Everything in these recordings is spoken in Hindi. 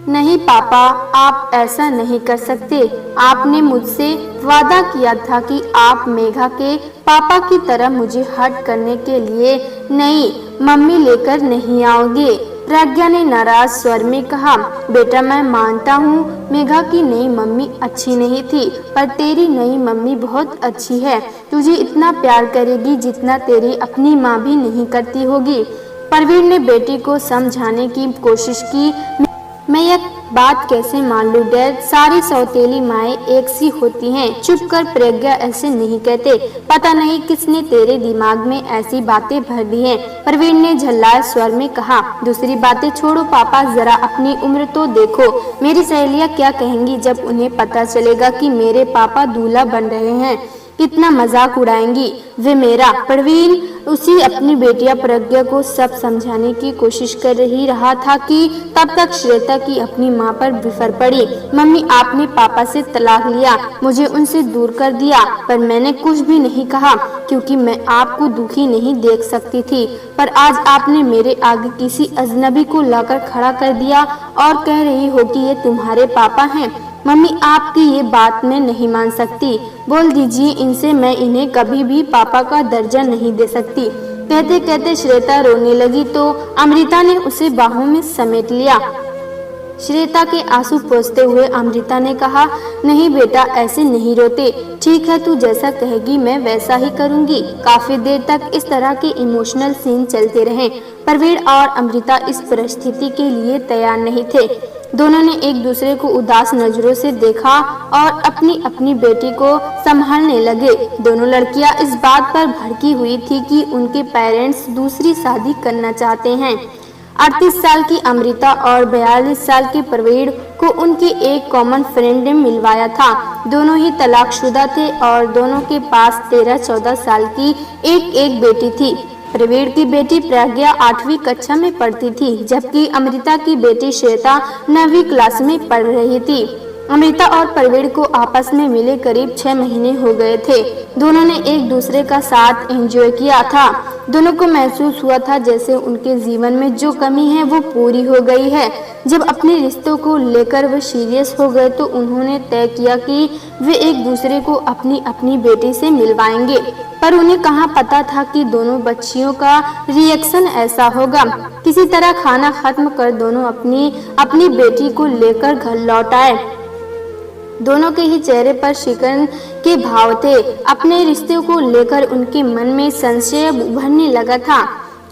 नहीं पापा, आप ऐसा नहीं कर सकते। आपने मुझसे वादा किया था कि आप मेघा के पापा की तरह मुझे हर्ट करने के लिए नई मम्मी लेकर नहीं आओगे। प्रज्ञा ने नाराज स्वर में कहा, बेटा मैं मानता हूँ मेघा की नई मम्मी अच्छी नहीं थी, पर तेरी नई मम्मी बहुत अच्छी है। तुझे इतना प्यार करेगी जितना तेरी अपनी माँ भी नहीं करती होगी। परवीन ने बेटी को समझाने की कोशिश की, मैं यह बात कैसे मान लूं डैड, सारी सौतेली माएँ एक सी होती हैं। चुप कर प्रज्ञा, ऐसे नहीं कहते। पता नहीं किसने तेरे दिमाग में ऐसी बातें भर दी हैं। परवीन ने झल्लाए स्वर में कहा, दूसरी बातें छोड़ो पापा, जरा अपनी उम्र तो देखो। मेरी सहेलियाँ क्या कहेंगी जब उन्हें पता चलेगा कि मेरे पापा दूल्हा बन रहे हैं। कितना मजाक उड़ाएंगी वे मेरा। परवीन उसी अपनी बेटिया प्रज्ञा को सब समझाने की कोशिश कर रहा था कि तब तक श्वेता की अपनी माँ पर बिफर पड़ी। मम्मी, आपने पापा से तलाक लिया, मुझे उनसे दूर कर दिया, पर मैंने कुछ भी नहीं कहा क्योंकि मैं आपको दुखी नहीं देख सकती थी। पर आज आपने मेरे आगे किसी अजनबी को लाकर खड़ा कर दिया और कह रही हो कि ये तुम्हारे पापा हैं। मम्मी, आपकी ये बात मैं नहीं मान सकती। बोल दीजिए इनसे, मैं इन्हें कभी भी पापा का दर्जा नहीं दे सकती। कहते कहते श्वेता रोने लगी तो अमृता ने उसे बाहों में समेट लिया। श्वेता के आंसू पोंछते हुए अमृता ने कहा, नहीं बेटा, ऐसे नहीं रोते। ठीक है, तू जैसा कहेगी मैं वैसा ही करूंगी। काफी देर तक इस तरह के इमोशनल सीन चलते रहे। परवीन और अमृता इस परिस्थिति के लिए तैयार नहीं थे। दोनों ने एक दूसरे को उदास नजरों से देखा और अपनी अपनी बेटी को संभालने लगे। दोनों लड़कियां इस बात पर भड़की हुई थी कि उनके पेरेंट्स दूसरी शादी करना चाहते हैं। 38 साल की अमृता और 42 साल के परवीन को उनकी एक कॉमन फ्रेंड ने मिलवाया था। दोनों ही तलाकशुदा थे और दोनों के पास 13-14 साल की एक बेटी थी। प्रवीण की बेटी प्रज्ञा 8वीं कक्षा में पढ़ती थी, जबकि अमृता की बेटी श्वेता 9वीं क्लास में पढ़ रही थी। अमृता और प्रवीण को आपस में मिले करीब 6 महीने हो गए थे। दोनों ने एक दूसरे का साथ एंजॉय किया था। दोनों को महसूस हुआ था जैसे उनके जीवन में जो कमी है वो पूरी हो गई है। जब अपने रिश्तों को लेकर वे सीरियस हो गए तो उन्होंने तय किया कि वे एक दूसरे को अपनी अपनी बेटी से मिलवाएंगे। पर उन्हें कहाँ पता था कि दोनों बच्चियों का रिएक्शन ऐसा होगा। किसी तरह खाना खत्म कर दोनों अपनी बेटी को लेकर घर लौट आए। दोनों के ही चेहरे पर शिकन के भाव थे। अपने रिश्ते को लेकर उनके मन में संशय उभरने लगा था,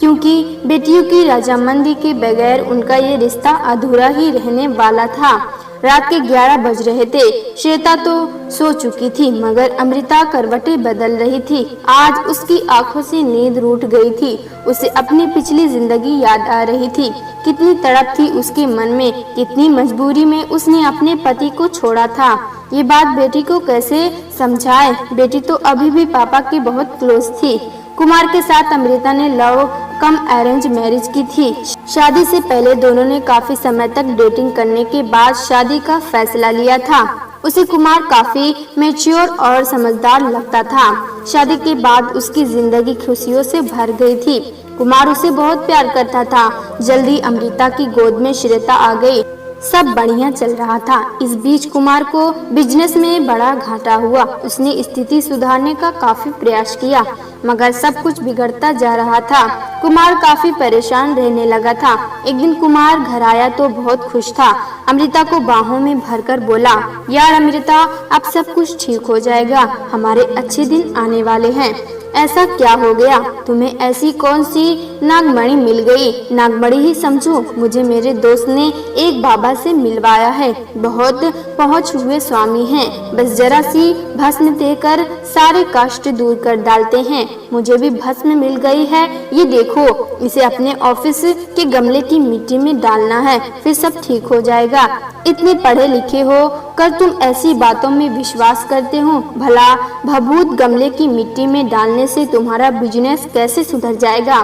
क्योंकि बेटियों की रजामंदी के बगैर उनका ये रिश्ता अधूरा ही रहने वाला था। रात के 11 बज रहे थे। श्वेता तो सो चुकी थी, मगर अमृता करवटें बदल रही थी। आज उसकी आंखों से नींद रूठ गई थी। उसे अपनी पिछली जिंदगी याद आ रही थी। कितनी तड़प थी उसके मन में, कितनी मजबूरी में उसने अपने पति को छोड़ा था। ये बात बेटी को कैसे समझाए। बेटी तो अभी भी पापा की बहुत क्लोज थी। कुमार के साथ अमृता ने लव कम अरेंज मैरिज की थी। शादी से पहले दोनों ने काफी समय तक डेटिंग करने के बाद शादी का फैसला लिया था। उसे कुमार काफी मैच्योर और समझदार लगता था। शादी के बाद उसकी जिंदगी खुशियों से भर गई थी। कुमार उसे बहुत प्यार करता था। जल्दी अमृता की गोद में श्वेता आ गई। सब बढ़िया चल रहा था। इस बीच कुमार को बिजनेस में बड़ा घाटा हुआ। उसने स्थिति सुधारने का काफी प्रयास किया, मगर सब कुछ बिगड़ता जा रहा था। कुमार काफी परेशान रहने लगा था। एक दिन कुमार घर आया तो बहुत खुश था। अमृता को बाहों में भरकर बोला, यार अमृता, अब सब कुछ ठीक हो जाएगा। हमारे अच्छे दिन आने वाले हैं। ऐसा क्या हो गया? तुम्हें ऐसी कौन सी नागमणि मिल गई? नागमणि ही समझो, मुझे मेरे दोस्त ने एक बाबा से मिलवाया है। बहुत पहुंच हुए स्वामी हैं। बस जरा सी भस्म देकर सारे कष्ट दूर कर डालते हैं। मुझे भी भस्म मिल गई है। ये देखो, इसे अपने ऑफिस के गमले की मिट्टी में डालना है, फिर सब ठीक हो जाएगा। इतने पढ़े लिखे हो कर तुम ऐसी बातों में विश्वास करते हो? भला भभूत गमले की मिट्टी में डालने से तुम्हारा बिजनेस कैसे सुधर जाएगा?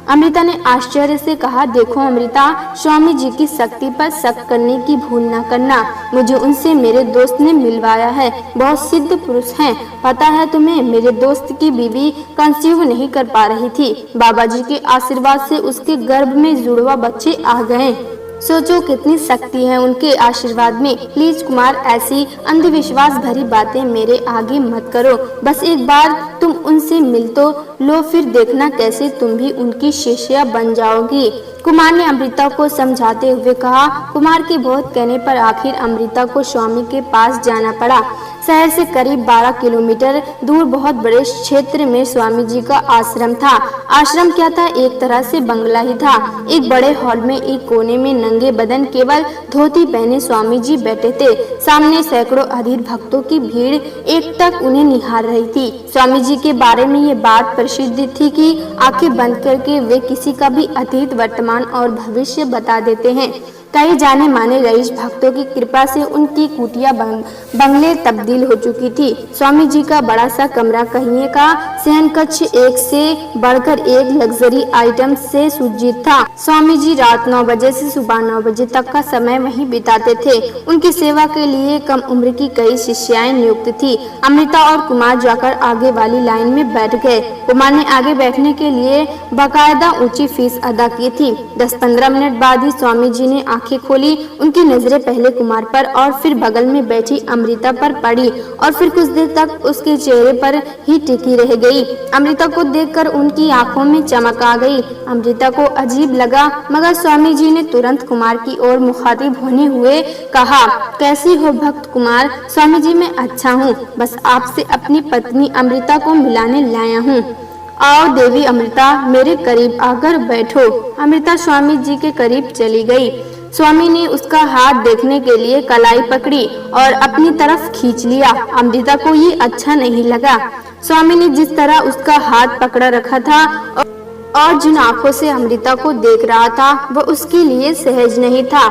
अमृता ने आश्चर्य से कहा, देखो अमृता, स्वामी जी की शक्ति पर शक करने की भूल न करना। मुझे उनसे मेरे दोस्त ने मिलवाया है। बहुत सिद्ध पुरुष हैं। पता है तुम्हें, मेरे दोस्त की बीवी कंसीव नहीं कर पा रही थी। बाबा जी के आशीर्वाद से उसके गर्भ में जुड़वा बच्चे आ गए। सोचो कितनी शक्ति है उनके आशीर्वाद में। प्लीज कुमार, ऐसी अंधविश्वास भरी बातें मेरे आगे मत करो। बस एक बार तुम उनसे मिल तो लो, फिर देखना कैसे तुम भी उनकी शिष्या बन जाओगी। कुमार ने अमृता को समझाते हुए कहा। कुमार के बहुत कहने पर आखिर अमृता को स्वामी के पास जाना पड़ा। शहर से करीब 12 किलोमीटर दूर बहुत बड़े क्षेत्र में स्वामी जी का आश्रम था। आश्रम क्या था, एक तरह से बंगला ही था। एक बड़े हॉल में एक कोने में नंगे बदन केवल धोती पहने स्वामी जी बैठे थे। सामने सैकड़ों अधीर भक्तों की भीड़ एकटक उन्हें निहार रही थी। स्वामी जी के बारे में ये बात प्रसिद्ध थी कि आंखें बंद करके वे किसी का भी अतीत, वर्तमान और भविष्य बता देते हैं। कई जाने माने रईस भक्तों की कृपा से उनकी कुटिया बंगले तब्दील हो चुकी थी। स्वामी जी का बड़ा सा कमरा कहिए का शयन कक्ष एक से बढ़कर एक लग्जरी आइटम से सुसज्जित था। स्वामी जी रात 9 बजे से सुबह 9 बजे तक का समय वहीं बिताते थे। उनकी सेवा के लिए कम उम्र की कई शिष्याएं नियुक्त थी। अमृता और कुमार जाकर आगे वाली लाइन में बैठ गए। कुमार ने आगे बैठने के लिए बाकायदा ऊंची फीस अदा की थी। 10-15 मिनट बाद ही स्वामी जी ने आंखें खोली। उनकी नजरें पहले कुमार पर और फिर बगल में बैठी अमृता पर पड़ी और फिर कुछ देर तक उसके चेहरे पर ही टिकी रह गई। अमृता को देखकर उनकी आंखों में चमक आ गई। अमृता को अजीब लगा, मगर स्वामी जी ने तुरंत कुमार की ओर मुखातिब होने हुए कहा, कैसी हो भक्त कुमार? स्वामी जी, मैं अच्छा हूँ, बस आपसे अपनी पत्नी अमृता को मिलाने लाया हूँ। आओ देवी अमृता, मेरे करीब आकर बैठो। अमृता स्वामी जी के करीब चली गई। स्वामी ने उसका हाथ देखने के लिए कलाई पकड़ी और अपनी तरफ खींच लिया। अमृता को ये अच्छा नहीं लगा। स्वामी ने जिस तरह उसका हाथ पकड़ा रखा था और जिन आंखों से अमृता को देख रहा था, वह उसके लिए सहज नहीं था।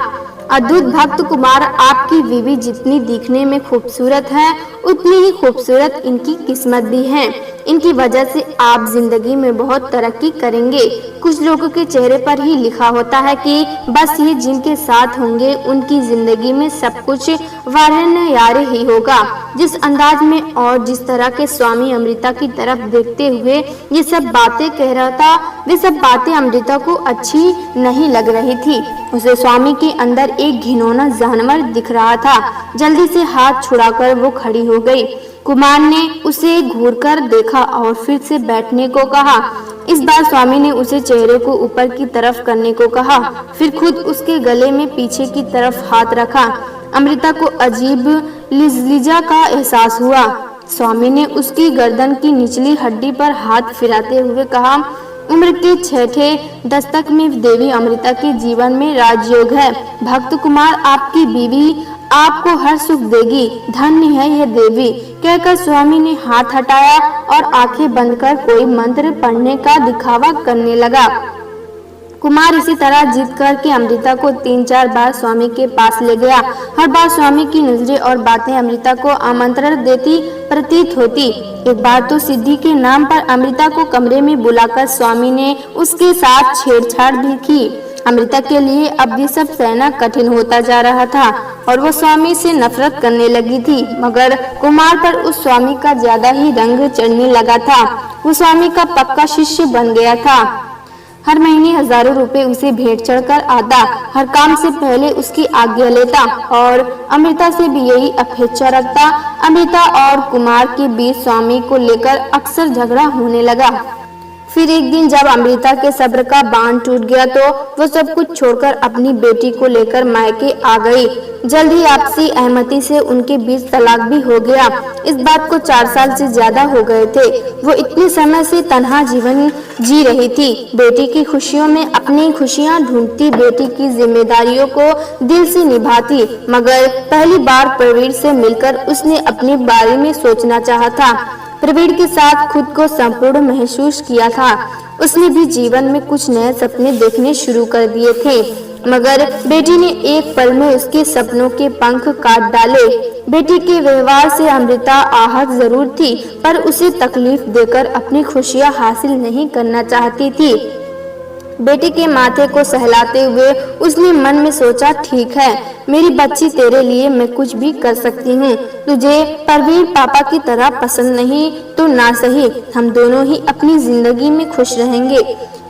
अद्भुत भक्त कुमार, आपकी बीवी जितनी दिखने में खूबसूरत है, उतनी ही खूबसूरत इनकी किस्मत भी है। इनकी वजह से आप जिंदगी में बहुत तरक्की करेंगे। कुछ लोगों के चेहरे पर ही लिखा होता है कि बस ये जिनके साथ होंगे उनकी जिंदगी में सब कुछ वारन्यारे ही होगा। जिस अंदाज में और जिस तरह के स्वामी अमृता की तरफ देखते हुए ये सब बातें कह रहा था, वे सब बातें अमृता को अच्छी नहीं लग रही थी। उसे स्वामी के अंदर एक घिनौना जानवर दिख रहा था। जल्दी से हाथ छुड़ाकर वो खड़ी हो गई। कुमार ने उसे घूरकर देखा और फिर से बैठने को कहा। इस बार स्वामी ने उसे चेहरे को ऊपर की तरफ करने को कहा, फिर खुद उसके गले में पीछे की तरफ हाथ रखा। अमृता को अजीब लिजलिजा का एहसास हुआ। स्वामी ने उसकी गर्दन की निचली हड्डी पर हाथ फिराते हुए कहा, उम्र के छठे दस्तक में देवी अमृता के जीवन में राजयोग है। भक्त कुमार, आपकी बीवी आपको हर सुख देगी, धन्य है यह देवी। कहकर स्वामी ने हाथ हटाया और आंखें बंद कर कोई मंत्र पढ़ने का दिखावा करने लगा। कुमार इसी तरह जिद करके अमृता को 3-4 बार स्वामी के पास ले गया। हर बार स्वामी की नजरें और बातें अमृता को आमंत्रण देती प्रतीत होती। एक बार तो सिद्धि के नाम पर अमृता को कमरे में बुलाकर स्वामी ने उसके साथ छेड़छाड़ भी की। अमृता के लिए अब ये सब सहना कठिन होता जा रहा था और वो स्वामी से नफरत करने लगी थी, मगर कुमार पर उस स्वामी का ज्यादा ही रंग चढ़ने लगा था। वो स्वामी का पक्का शिष्य बन गया था। हर महीने हजारों रुपए उसे भेंट चढ़कर आता, हर काम से पहले उसकी आज्ञा लेता और अमृता से भी यही अपेक्षा रखता। अमृता और कुमार के बीच स्वामी को लेकर अक्सर झगड़ा होने लगा। फिर एक दिन जब अमृता के सब्र का बांध टूट गया तो वो सब कुछ छोड़कर अपनी बेटी को लेकर मायके आ गई। जल्द ही आपसी सहमति से उनके बीच तलाक भी हो गया। इस बात को 4 साल से ज्यादा हो गए थे। वो इतने समय से तन्हा जीवन जी रही थी, बेटी की खुशियों में अपनी खुशियां ढूंढती, बेटी की जिम्मेदारियों को दिल से निभाती, मगर पहली बार प्रवीण से मिलकर उसने अपने बारे में सोचना चाहा था। प्रवीण के साथ खुद को संपूर्ण महसूस किया था। उसने भी जीवन में कुछ नए सपने देखने शुरू कर दिए थे, मगर बेटी ने एक पल में उसके सपनों के पंख काट डाले। बेटी के व्यवहार से अमृता आहत जरूर थी, पर उसे तकलीफ देकर अपनी खुशियां हासिल नहीं करना चाहती थी। बेटी के माथे को सहलाते हुए उसने मन में सोचा, ठीक है, मेरी बच्ची, तेरे लिए मैं कुछ भी कर सकती हूँ। तुझे प्रवीण पापा की तरह पसंद नहीं तो ना सही, हम दोनों ही अपनी जिंदगी में खुश रहेंगे।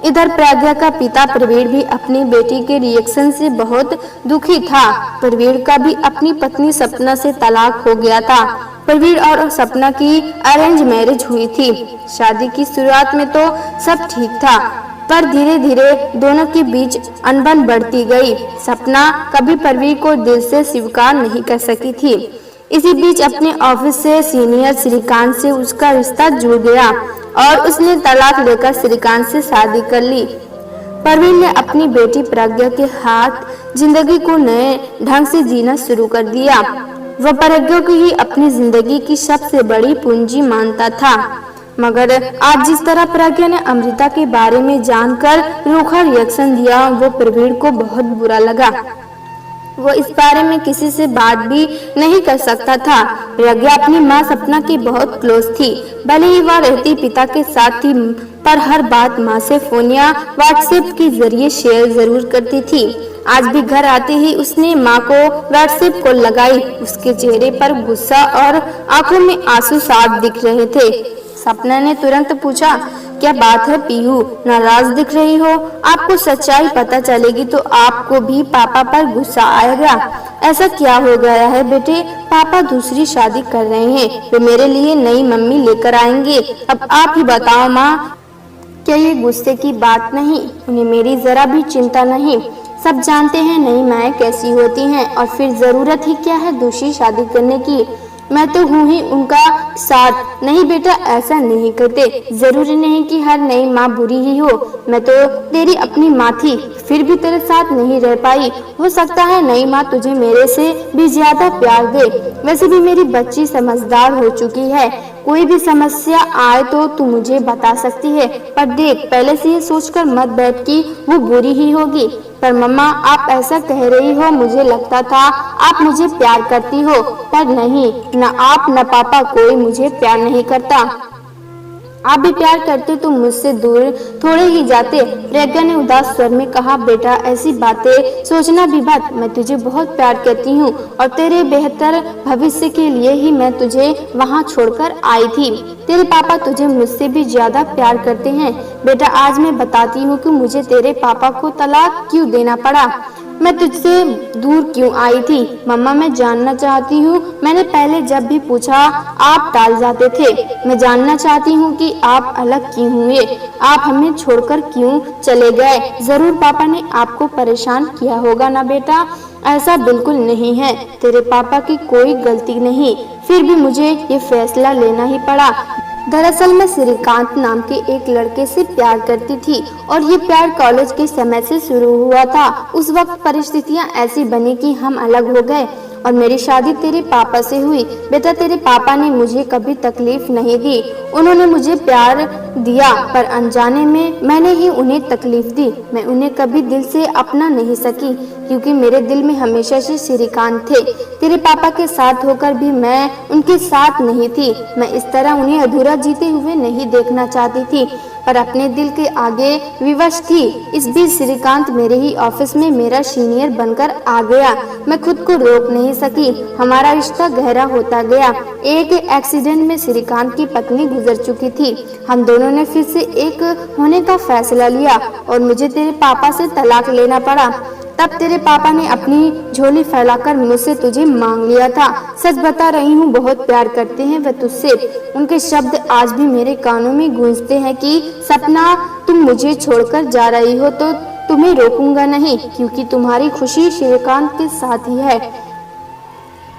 इधर प्रज्ञा का पिता प्रवीण भी अपनी बेटी के रिएक्शन से बहुत दुखी था। प्रवीण का भी अपनी पत्नी सपना से तलाक हो गया था। प्रवीण और सपना की अरेंज मैरिज हुई थी। शादी की शुरुआत में तो सब ठीक था, पर धीरे धीरे दोनों के बीच अनबन बढ़ती गई। सपना कभी प्रवीण को दिल से स्वीकार नहीं कर सकी थी। इसी बीच अपने ऑफिस से सीनियर श्रीकांत से उसका रिश्ता जुड़ गया और उसने तलाक लेकर श्रीकांत से शादी कर ली। प्रवीण ने अपनी बेटी प्रज्ञा के हाथ जिंदगी को नए ढंग से जीना शुरू कर दिया। वह प्रज्ञा को ही अपनी जिंदगी की सबसे बड़ी पूंजी मानता था। मगर आज जिस तरह प्रज्ञा ने अमृता के बारे में जानकर रूखा रिएक्शन दिया, वो प्रवीण को बहुत बुरा लगा। वो इस बारे में किसी से बात भी नहीं कर सकता था। प्रज्ञा अपनी माँ सपना की बहुत क्लोज थी। भले ही वह रहती पिता के साथ थी, पर हर बात माँ से फोन या व्हाट्सएप के जरिए शेयर जरूर करती थी। आज भी घर आते ही उसने माँ को व्हाट्सएप कॉल लगाई। उसके चेहरे पर गुस्सा और आंखों में आंसू साफ दिख रहे थे। सपना ने तुरंत पूछा, क्या बात है पीहू, नाराज दिख रही हो? आपको सच्चाई पता चलेगी तो आपको भी पापा पर गुस्सा आएगा। ऐसा क्या हो गया है बेटे? पापा दूसरी शादी कर रहे हैं, वे मेरे लिए नई मम्मी लेकर आएंगे। अब आप ही बताओ माँ, क्या ये गुस्से की बात नहीं? उन्हें मेरी जरा भी चिंता नहीं। सब जानते हैं नई माएँ कैसी होती हैं, और फिर जरूरत ही क्या है दूसरी शादी करने की? मैं तो हूँ ही उनका साथ। नहीं बेटा, ऐसा नहीं करते। जरूरी नहीं कि हर नई माँ बुरी ही हो। मैं तो तेरी अपनी माँ थी, फिर भी तेरे साथ नहीं रह पाई। हो सकता है नई माँ तुझे मेरे से भी ज्यादा प्यार दे। वैसे भी मेरी बच्ची समझदार हो चुकी है। कोई भी समस्या आए तो तू मुझे बता सकती है। पर देख, पहले से ये सोचकर मत बैठ कि वो बुरी ही होगी। पर मम्मा, आप ऐसा कह रही हो, मुझे लगता था आप मुझे प्यार करती हो, पर नहीं, न आप न पापा, कोई मुझे प्यार नहीं करता। आप भी प्यार करते तो मुझसे दूर थोड़े ही जाते। प्रज्ञा ने उदास स्वर में कहा, बेटा ऐसी बातें सोचना भी मत। मैं तुझे बहुत प्यार करती हूँ और तेरे बेहतर भविष्य के लिए ही मैं तुझे वहाँ छोड़कर आई थी। तेरे पापा तुझे मुझसे भी ज्यादा प्यार करते हैं। बेटा आज मैं बताती हूँ कि मुझे तेरे पापा को तलाक क्यों देना पड़ा, मैं तुझसे दूर क्यों आई थी। मम्मा मैं जानना चाहती हूँ। मैंने पहले जब भी पूछा आप टाल जाते थे। मैं जानना चाहती हूँ कि आप अलग क्यों हुए, आप हमें छोड़कर क्यों चले गए। जरूर पापा ने आपको परेशान किया होगा ना बेटा? ऐसा बिल्कुल नहीं है, तेरे पापा की कोई गलती नहीं, फिर भी मुझे ये फैसला लेना ही पड़ा। दरअसल मैं श्रीकांत नाम के एक लड़के से प्यार करती थी और ये प्यार कॉलेज के समय से शुरू हुआ था। उस वक्त परिस्थितियां ऐसी बनी कि हम अलग हो गए और मेरी शादी तेरे पापा से हुई। बेटा तेरे पापा ने मुझे कभी तकलीफ नहीं दी। उन्होंने मुझे प्यार दिया, पर अनजाने में मैंने ही उन्हें तकलीफ दी। मैं उन्हें कभी दिल से अपना नहीं सकी, क्योंकि मेरे दिल में हमेशा से श्रीकांत थे। तेरे पापा के साथ होकर भी मैं उनके साथ नहीं थी। मैं इस तरह उन्हें अधूरा जीते हुए नहीं देखना चाहती थी, पर अपने दिल के आगे विवश थी। इस बीच श्रीकांत मेरे ही ऑफिस में मेरा सीनियर बनकर आ गया। मैं खुद को रोक नहीं सकी। हमारा रिश्ता गहरा होता गया। एक एक्सीडेंट में श्रीकांत की पत्नी गुजर चुकी थी। हम दोनों ने फिर से एक होने का फैसला लिया और मुझे तेरे पापा से तलाक लेना पड़ा। तब तेरे पापा ने अपनी झोली फैलाकर मुझसे तुझे मांग लिया था। सच बता रही हूँ, बहुत प्यार करते हैं वह तुझसे। उनके शब्द आज भी मेरे कानों में गूंजते हैं कि सपना, तुम मुझे छोड़कर जा रही हो तो तुम्हें रोकूंगा नहीं, क्योंकि तुम्हारी खुशी श्रीकांत के साथ ही है।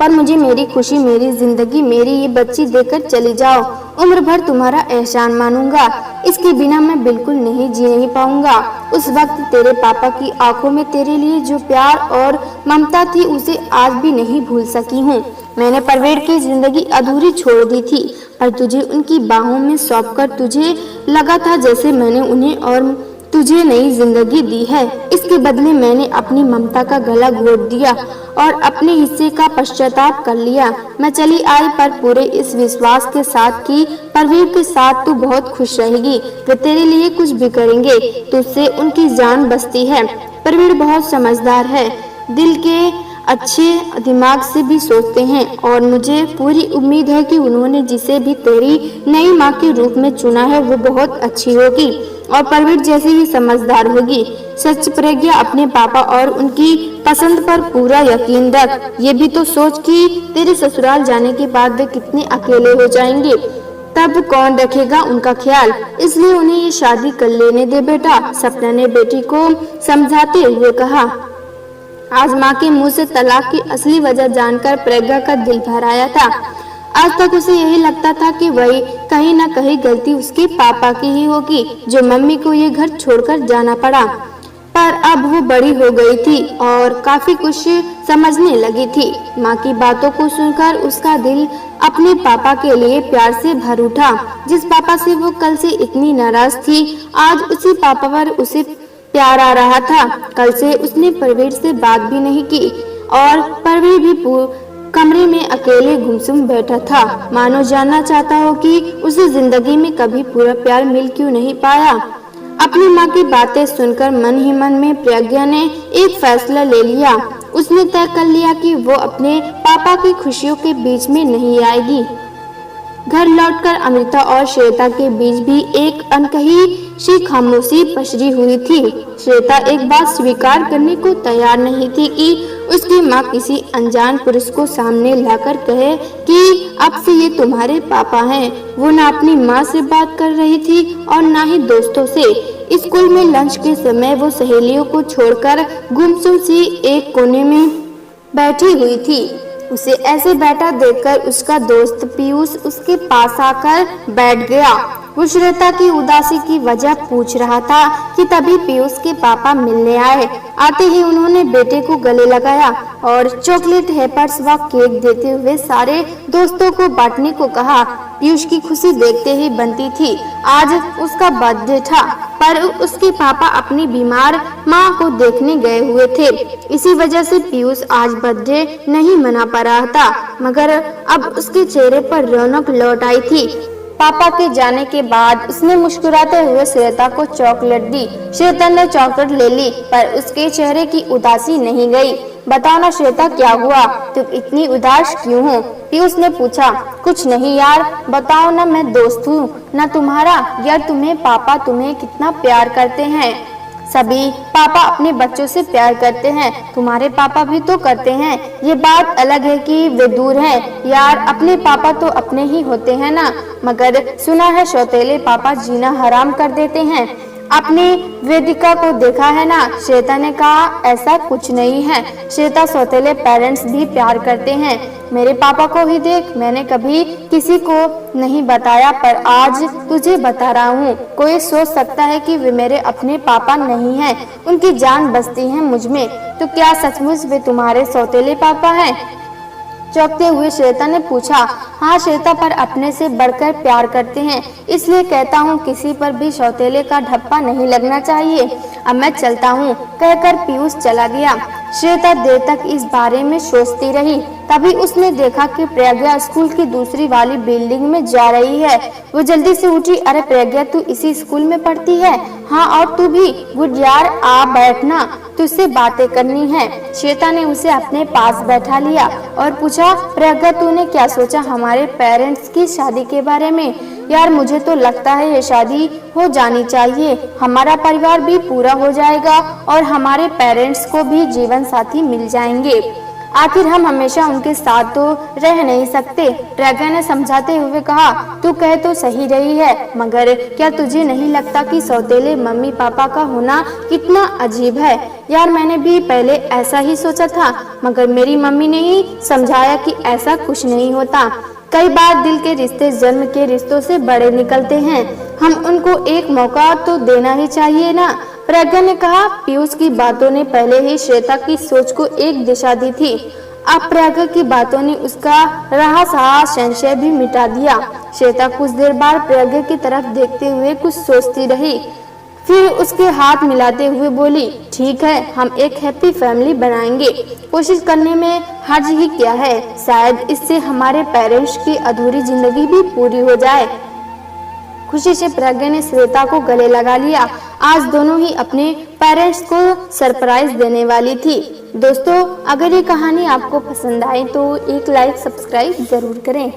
पर मुझे मेरी खुशी, मेरी जिंदगी, मेरी ये बच्ची देकर चली जाओ। उम्र भर तुम्हारा एहसान मानूंगा। इसके बिना मैं बिल्कुल नहीं जी नहीं पाऊंगा। उस वक्त तेरे पापा की आंखों में तेरे लिए जो प्यार और ममता थी, उसे आज भी नहीं भूल सकी हूँ। मैंने प्रवीण की जिंदगी अधूरी छोड़ दी थी, पर तुझे उनकी बाहों में सौंपकर तुझे लगा था जैसे मैंने उन्हें और तुझे नई जिंदगी दी है। इसके बदले मैंने अपनी ममता का गला घोट दिया और अपने हिस्से का पश्चाताप कर लिया। मैं चली आई, पर पूरे इस विश्वास के साथ कि प्रवीण के साथ तू बहुत खुश रहेगी। वे तेरे लिए कुछ भी करेंगे, तुझसे उनकी जान बचती है। प्रवीण बहुत समझदार है, दिल के अच्छे दिमाग से भी सोचते हैं, और मुझे पूरी उम्मीद है कि उन्होंने जिसे भी तेरी नई माँ के रूप में चुना है वो बहुत अच्छी होगी। और प्रवीण जैसे ही समझदार होगी। सच प्रज्ञा, अपने पापा और उनकी पसंद पर पूरा यकीन रख। ये भी तो सोच कि तेरे ससुराल जाने के बाद वे कितने अकेले हो जाएंगे, तब कौन रखेगा उनका ख्याल। इसलिए उन्हें ये शादी कर लेने दे बेटा, सपना ने बेटी को समझाते हुए कहा। आज माँ के मुंह से तलाक की असली वजह जानकर प्रज्ञा का दिल भर आया था। आज तक उसे यही लगता था कि वही कहीं न कहीं गलती उसके पापा की ही होगी, जो मम्मी को ये घर छोड़कर जाना पड़ा। पर अब वो बड़ी हो गई थी और काफी कुछ समझने लगी थी। माँ की बातों को सुनकर उसका दिल अपने पापा के लिए प्यार से भर उठा। जिस पापा से वो कल से इतनी नाराज थी, आज उसी पापा पर उसे प्यार आ रहा था। कल से उसने प्रवीण से बात भी नहीं की और प्रवीण भी कमरे में अकेले गुमसुम बैठा था, मानो जानना चाहता हो कि उसे जिंदगी में कभी पूरा प्यार मिल क्यों नहीं पाया। अपनी माँ की बातें सुनकर मन ही मन में प्रज्ञा ने एक फैसला ले लिया। उसने तय कर लिया कि वो अपने पापा की खुशियों के बीच में नहीं आएगी। घर लौटकर अमृता और श्वेता के बीच भी एक अनकही सी खामोशी पसरी हुई थी। श्वेता एक बात स्वीकार करने को तैयार नहीं थी कि उसकी माँ किसी अनजान पुरुष को सामने लाकर कहे कि अब से ये तुम्हारे पापा हैं। वो ना अपनी माँ से बात कर रही थी और ना ही दोस्तों से। स्कूल में लंच के समय वो सहेलियों को छोड़कर गुमसुम सी एक कोने में बैठी हुई थी। उसे ऐसे बैठा देखकर उसका दोस्त पीयूष उसके पास आकर बैठ गया। वो श्वेता की उदासी की वजह पूछ रहा था कि तभी पीयूष के पापा मिलने आए। आते ही उन्होंने बेटे को गले लगाया और चॉकलेट, हैपर्स व केक देते हुए सारे दोस्तों को बांटने को कहा। पीयूष की खुशी देखते ही बनती थी। आज उसका बर्थडे था, पर उसके पापा अपनी बीमार माँ को देखने गए हुए थे। इसी वजह से पीयूष आज बर्थडे नहीं मना पा रहा था, मगर अब उसके चेहरे पर रौनक लौट आई थी। पापा के जाने के बाद उसने मुस्कुराते हुए श्वेता को चॉकलेट दी। श्वेता ने चॉकलेट ले ली, पर उसके चेहरे की उदासी नहीं गई। बताओ ना श्वेता, क्या हुआ? तुम इतनी उदास क्यों हो? पीयूष ने पूछा। कुछ नहीं यार, बताओ ना, मैं दोस्त हूँ ना तुम्हारा। यार तुम्हें पापा तुम्हें कितना प्यार करते हैं। सभी पापा अपने बच्चों से प्यार करते हैं, तुम्हारे पापा भी तो करते हैं। ये बात अलग है कि वे दूर हैं। यार अपने पापा तो अपने ही होते हैं ना, मगर सुना है सौतेले पापा जीना हराम कर देते हैं। अपनी वेदिका को देखा है ना? श्वेता ने कहा। ऐसा कुछ नहीं है श्वेता, सौतेले पेरेंट्स भी प्यार करते हैं। मेरे पापा को ही देख, मैंने कभी किसी को नहीं बताया, पर आज तुझे बता रहा हूँ। कोई सोच सकता है कि वे मेरे अपने पापा नहीं हैं, उनकी जान बसती है मुझ में। तो क्या सचमुच वे तुम्हारे सौतेले पापा हैं? चौंकते हुए श्वेता ने पूछा। हाँ श्वेता, पर अपने से बढ़कर प्यार करते हैं, इसलिए कहता हूँ किसी पर भी सौतेले का ढप्पा नहीं लगना चाहिए। अब मैं चलता हूँ, कहकर पीयूष चला गया। श्वेता देर तक इस बारे में सोचती रही। तभी उसने देखा कि प्रज्ञा स्कूल की दूसरी वाली बिल्डिंग में जा रही है। वो जल्दी से उठी। अरे प्रज्ञा, तू इसी स्कूल में पढ़ती है? हाँ, और तू भी? गुड यार, आ बैठना, तुझसे बातें करनी है। श्वेता ने उसे अपने पास बैठा लिया और पूछा, प्रज्ञा तूने क्या सोचा हमारे पेरेंट्स की शादी के बारे में? यार मुझे तो लगता है ये शादी हो जानी चाहिए, हमारा परिवार भी पूरा हो जाएगा और हमारे पेरेंट्स को भी जीवन साथी मिल जाएंगे। आखिर हम हमेशा उनके साथ तो रह नहीं सकते, प्रज्ञा ने समझाते हुए कहा। तू कह तो सही रही है, मगर क्या तुझे नहीं लगता कि सौतेले मम्मी पापा का होना कितना अजीब है? यार मैंने भी पहले ऐसा ही सोचा था, मगर मेरी मम्मी ने ही समझाया कि ऐसा कुछ नहीं होता। कई बार दिल के रिश्ते जन्म के रिश्तों से बड़े निकलते हैं, हम उनको एक मौका तो देना ही चाहिए ना, प्रज्ञा ने कहा। पीयूष की बातों ने पहले ही श्वेता की सोच को एक दिशा दी थी। अब प्रज्ञा की बातों ने उसका रहा सहा संशय भी मिटा दिया। श्वेता कुछ देर बाद प्रज्ञा की तरफ देखते हुए कुछ सोचती रही, फिर उसके हाथ मिलाते हुए बोली, ठीक है, हम एक हैप्पी फैमिली बनाएंगे। कोशिश करने में हर्ज ही क्या है? शायद इससे हमारे पेरेंट्स की अधूरी जिंदगी भी पूरी हो जाए। खुशी से प्रज्ञा ने श्वेता को गले लगा लिया। आज दोनों ही अपने पेरेंट्स को सरप्राइज देने वाली थी। दोस्तों, अगर ये कहानी आपको पसंद आए तो एक लाइक सब्सक्राइब जरूर करें।